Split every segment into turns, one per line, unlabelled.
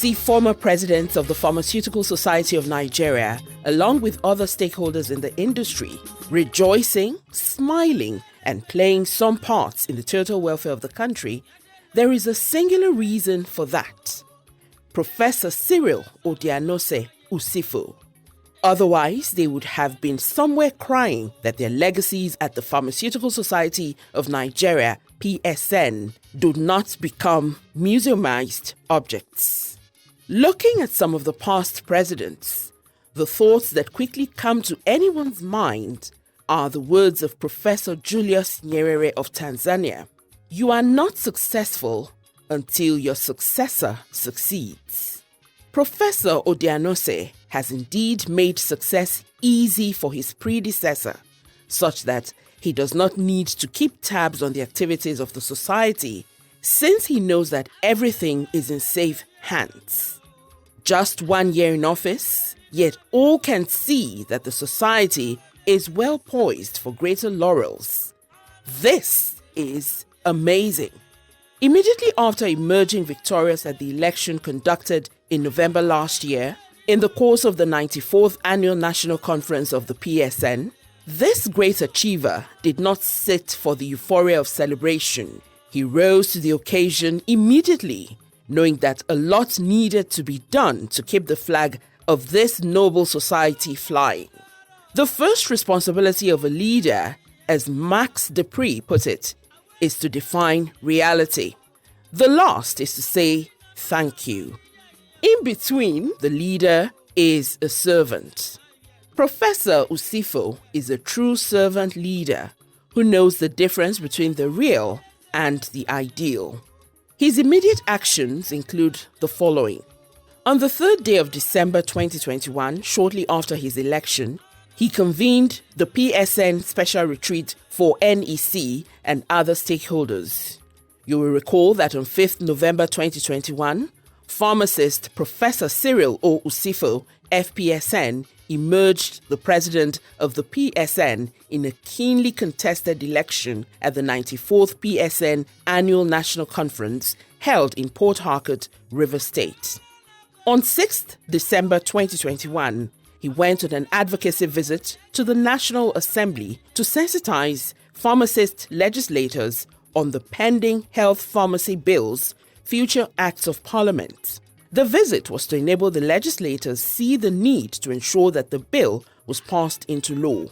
see former presidents of the Pharmaceutical Society of Nigeria, along with other stakeholders in the industry, rejoicing, smiling, and playing some parts in the total welfare of the country, there is a singular reason for that. Professor Cyril Odianose Osifoh. Otherwise, they would have been somewhere crying that their legacies at the Pharmaceutical Society of Nigeria, PSN, do not become museumized objects. Looking at some of the past presidents, the thoughts that quickly come to anyone's mind are the words of Professor Julius Nyerere of Tanzania. You are not successful until your successor succeeds. Professor Odianose has indeed made success easy for his predecessor, such that he does not need to keep tabs on the activities of the society, since he knows that everything is in safe hands. Just 1 year in office, yet all can see that the society is well poised for greater laurels. This is amazing. Immediately after emerging victorious at the election conducted in November last year, in the course of the 94th Annual National Conference of the PSN, this great achiever did not sit for the euphoria of celebration. He rose to the occasion immediately, knowing that a lot needed to be done to keep the flag of this noble society flying. The first responsibility of a leader, as Max Dupree put it, is to define reality. The last is to say thank you. In between, the leader is a servant. Professor Osifoh is a true servant leader who knows the difference between the real and the ideal. His immediate actions include the following. On the 3rd day of December 2021, shortly after his election, he convened the PSN Special Retreat for NEC and other stakeholders. You will recall that on 5th November 2021, pharmacist Professor Cyril O. Osifoh, FPSN, emerged the president of the PSN in a keenly contested election at the 94th PSN Annual National Conference held in Port Harcourt, Rivers State. On 6th December 2021, he went on an advocacy visit to the National Assembly to sensitize pharmacist legislators on the pending health pharmacy bills, future acts of parliament. The visit was to enable the legislators see the need to ensure that the bill was passed into law.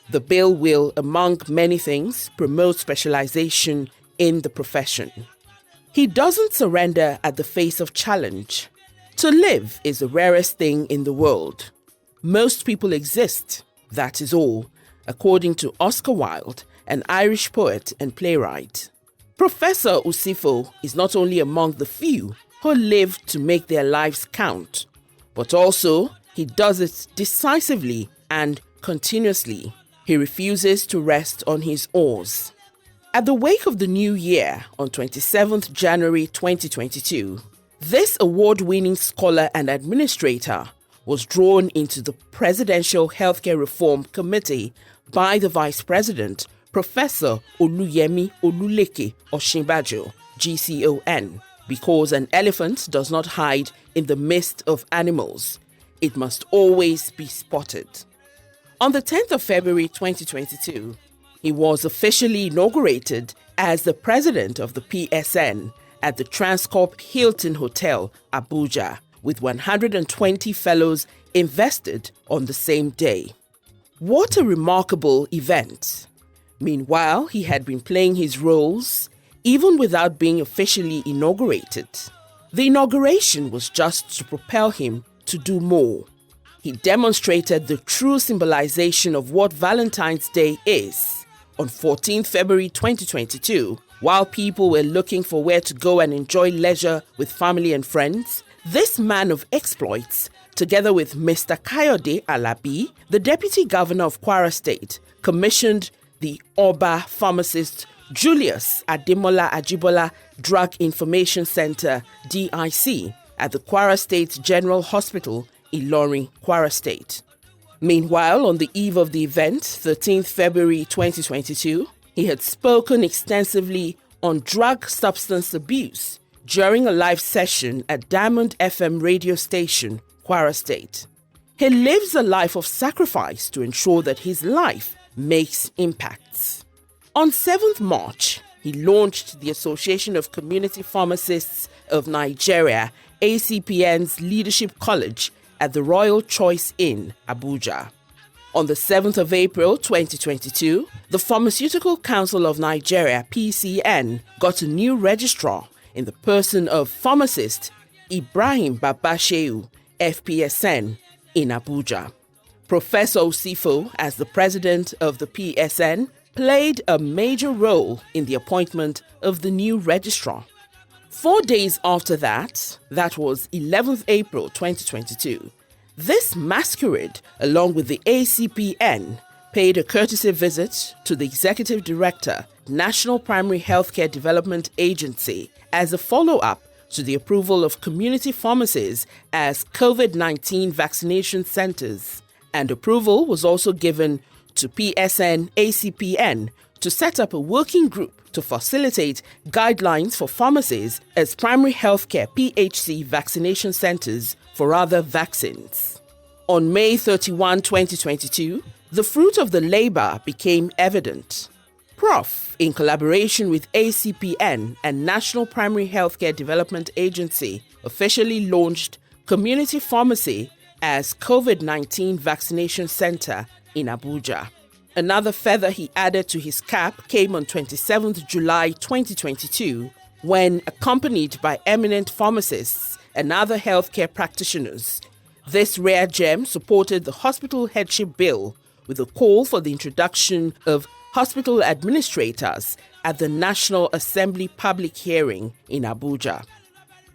The bill will, among many things, promote specialization in the profession. He doesn't surrender at the face of challenge. To live is the rarest thing in the world. Most people exist, that is all, according to Oscar Wilde, an Irish poet and playwright. Professor Osifoh is not only among the few who live to make their lives count, but also he does it decisively and continuously. He refuses to rest on his oars. At the wake of the new year, on 27th January 2022, this award-winning scholar and administrator was drawn into the Presidential Healthcare Reform Committee by the Vice President, Professor Oluyemi Oluleke Osinbajo, GCON, because an elephant does not hide in the midst of animals. It must always be spotted. On the 10th of February 2022, he was officially inaugurated as the president of the PSN at the Transcorp Hilton Hotel, Abuja, with 120 fellows invested on the same day. What a remarkable event! Meanwhile, he had been playing his roles even without being officially inaugurated. The inauguration was just to propel him to do more. He demonstrated the true symbolization of what Valentine's Day is. On 14th February 2022, while people were looking for where to go and enjoy leisure with family and friends, this man of exploits, together with Mr. Kayode Alabi, the Deputy Governor of Kwara State, commissioned the Oba pharmacist Julius Ademola Ajibola Drug Information Center, DIC, at the Kwara State General Hospital, Ilorin, Kwara State. Meanwhile, on the eve of the event, 13th February 2022, he had spoken extensively on drug substance abuse during a live session at Diamond FM radio station, Kwara State. He lives a life of sacrifice to ensure that his life makes impacts. On 7th March, he launched the Association of Community Pharmacists of Nigeria, ACPN's Leadership College at the Royal Choice Inn, Abuja. On the 7th of April 2022, the Pharmaceutical Council of Nigeria, PSN, got a new registrar in the person of pharmacist Ibrahim Babasheu, FPSN, in Abuja. Professor Osifoh, as the president of the PSN, played a major role in the appointment of the new registrar. 4 days after that was 11th April 2022, this masquerade, along with the ACPN, paid a courtesy visit to the Executive Director, National Primary Healthcare Development Agency, as a follow-up to the approval of community pharmacies as COVID-19 vaccination centers. And approval was also given to PSN ACPN to set up a working group to facilitate guidelines for pharmacies as primary healthcare PHC vaccination centers for other vaccines. On May 31, 2022, the fruit of the labor became evident. Prof, in collaboration with ACPN and National Primary Healthcare Development Agency, officially launched Community Pharmacy as COVID-19 Vaccination Center in Abuja. Another feather he added to his cap came on 27th July 2022 when, accompanied by eminent pharmacists and other healthcare practitioners, this rare gem supported the Hospital Headship Bill with a call for the introduction of hospital administrators at the National Assembly public hearing in Abuja.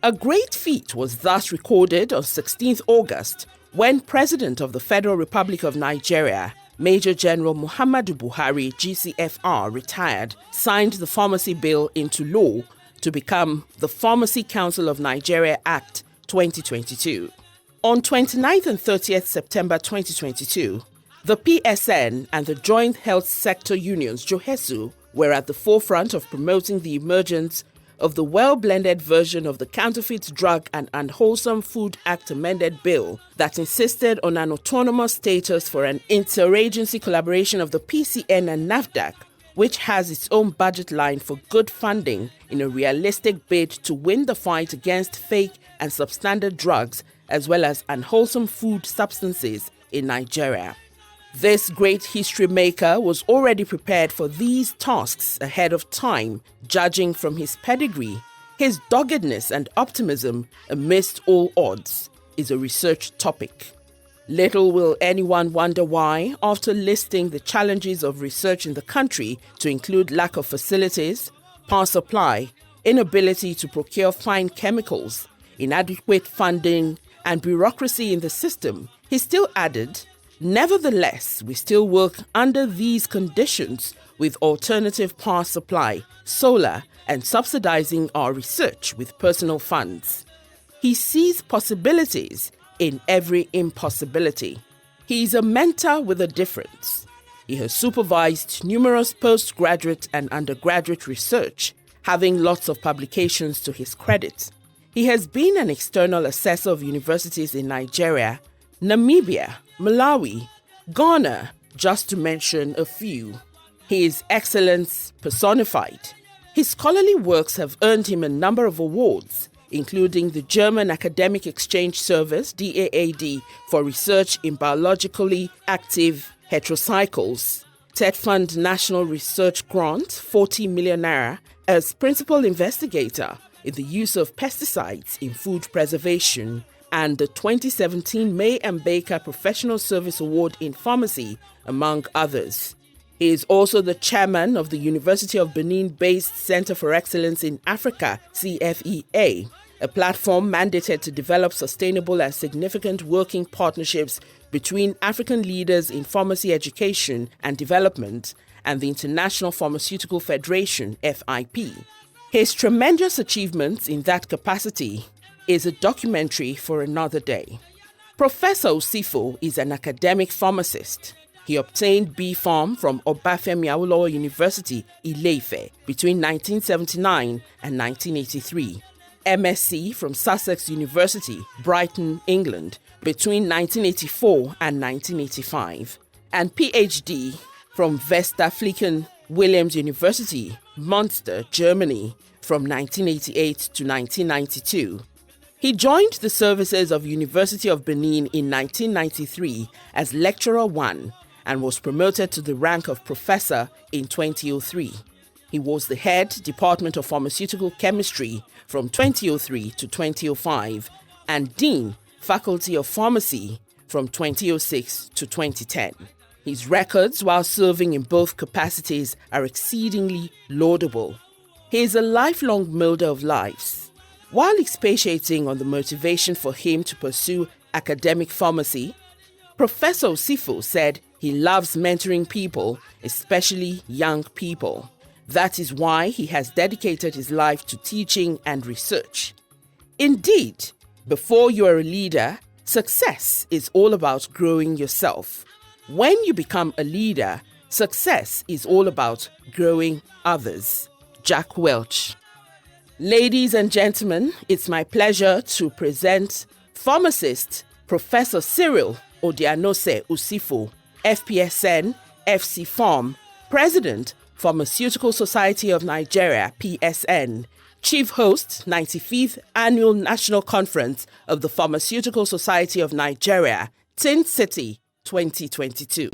A great feat was thus recorded on 16th August when President of the Federal Republic of Nigeria, Major General Muhammadu Buhari, GCFR, retired, signed the Pharmacy Bill into law to become the Pharmacy Council of Nigeria Act 2022. On 29th and 30th September 2022, the PSN and the Joint Health Sector Unions, JOHESU, were at the forefront of promoting the emergence of the well-blended version of the Counterfeit Drug and Unwholesome Food Act amended bill that insisted on an autonomous status for an interagency collaboration of the PCN and NAFDAC, which has its own budget line for good funding in a realistic bid to win the fight against fake and substandard drugs as well as unwholesome food substances in Nigeria. This great history maker was already prepared for these tasks ahead of time, judging from his pedigree. His doggedness and optimism amidst all odds is a research topic. Little will anyone wonder why, after listing the challenges of research in the country to include lack of facilities, power supply, inability to procure fine chemicals, inadequate funding, and bureaucracy in the system, he still added, "Nevertheless, we still work under these conditions with alternative power supply, solar, and subsidizing our research with personal funds." He sees possibilities in every impossibility. He is a mentor with a difference. He has supervised numerous postgraduate and undergraduate research, having lots of publications to his credit. He has been an external assessor of universities in Nigeria, Namibia, Malawi, Ghana, just to mention a few. He is excellence personified. His scholarly works have earned him a number of awards, including the German Academic Exchange Service, DAAD, for research in biologically active heterocycles, TED National Research Grant, 40 million naira, as principal investigator in the use of pesticides in food preservation, and the 2017 May and Baker Professional Service Award in Pharmacy, among others. He is also the chairman of the University of Benin-based Center for Excellence in Africa, CFEA, a platform mandated to develop sustainable and significant working partnerships between African leaders in pharmacy education and development and the International Pharmaceutical Federation, FIP. His tremendous achievements in that capacity is a documentary for another day. Professor Osifoh is an academic pharmacist. He obtained B.Pharm from Obafemi Awolowo University, Ile-Ife, between 1979 and 1983. MSc from Sussex University, Brighton, England, between 1984 and 1985, and PhD from Westerflicken Wilhelms University, Münster, Germany, from 1988 to 1992. He joined the services of University of Benin in 1993 as Lecturer 1 and was promoted to the rank of Professor in 2003. He was the head Department of Pharmaceutical Chemistry from 2003 to 2005 and Dean, Faculty of Pharmacy from 2006 to 2010. His records while serving in both capacities are exceedingly laudable. He is a lifelong molder of lives. While expatiating on the motivation for him to pursue academic pharmacy, Professor Osifoh said he loves mentoring people, especially young people. That is why he has dedicated his life to teaching and research. Indeed, before you are a leader, success is all about growing yourself. When you become a leader, success is all about growing others. Jack Welch. Ladies and gentlemen, it's my pleasure to present pharmacist Professor Cyril Odianose Osifoh, FPSN, FC Pharm, President, Pharmaceutical Society of Nigeria, PSN, Chief Host, 95th Annual National Conference of the Pharmaceutical Society of Nigeria, TINCITY 2022.